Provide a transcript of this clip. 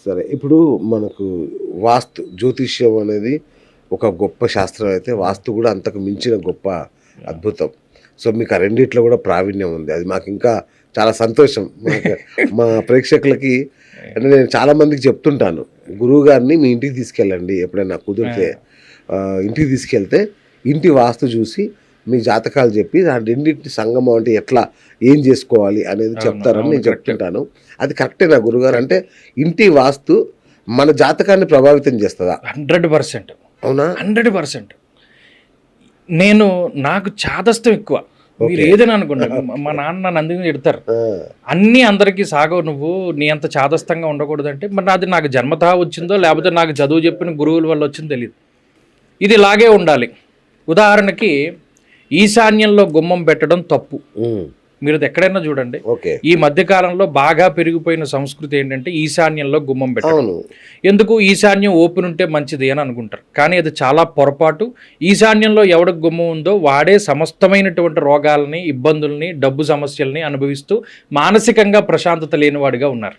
సరే ఇప్పుడు మనకు వాస్తు జ్యోతిష్యం అనేది ఒక గొప్ప శాస్త్రం అయితే వాస్తు కూడా అంతకు మించిన గొప్ప అద్భుతం. సో మీకు ఆ రెండిట్లో కూడా ప్రావీణ్యం ఉంది. అది మాకు ఇంకా చాలా సంతోషం. మా ప్రేక్షకులకి అంటే నేను చాలా మందికి చెప్తుంటాను, గురువు గారిని మీ ఇంటికి తీసుకెళ్ళండి ఎప్పుడైనా కుదిరితే. ఇంటికి తీసుకెళ్తే ఇంటి వాస్తు చూసి మీ జాతకాలు చెప్పి ఆ రెండింటి సంగమం అంటే ఎట్లా ఏం చేసుకోవాలి అనేది చెప్తారని నేను చెప్తుంటాను. అది కరెక్టేనా గురుగారు? అంటే ఇంటి వాస్తు మన జాతకాన్ని ప్రభావితం చేస్తుందా? 100%. అవునా? 100%. నాకు చాదస్తం ఎక్కువ. మీరు ఏదైనా అనుకోండి, మా నాన్న నన్ను అందుకని తిడతారు, అన్నీ అందరికీ సాగవు, నువ్వు నీ అంత చాదస్తంగా ఉండకూడదంటే. మరి అది నాకు జన్మతా వచ్చిందో లేకపోతే నాకు చదువు చెప్పిన గురువుల వల్ల వచ్చిందో తెలియదు. ఇది ఇలాగే ఉండాలి. ఉదాహరణకి ఈశాన్యంలో గుమ్మం పెట్టడం తప్పు. మీరు అది ఎక్కడైనా చూడండి. ఈ మధ్యకాలంలో బాగా పెరిగిపోయిన సంస్కృతి ఏంటంటే ఈశాన్యంలో గుమ్మం పెట్టడం. ఎందుకు? ఈశాన్యం ఓపెన్ ఉంటే మంచిది అని అనుకుంటారు, కానీ అది చాలా పొరపాటు. ఈశాన్యంలో ఎవడికి గుమ్మం ఉందో వాడే సమస్తమైనటువంటి రోగాలని, ఇబ్బందుల్ని, డబ్బు సమస్యల్ని అనుభవిస్తూ మానసికంగా ప్రశాంతత లేనివాడిగా ఉన్నారు.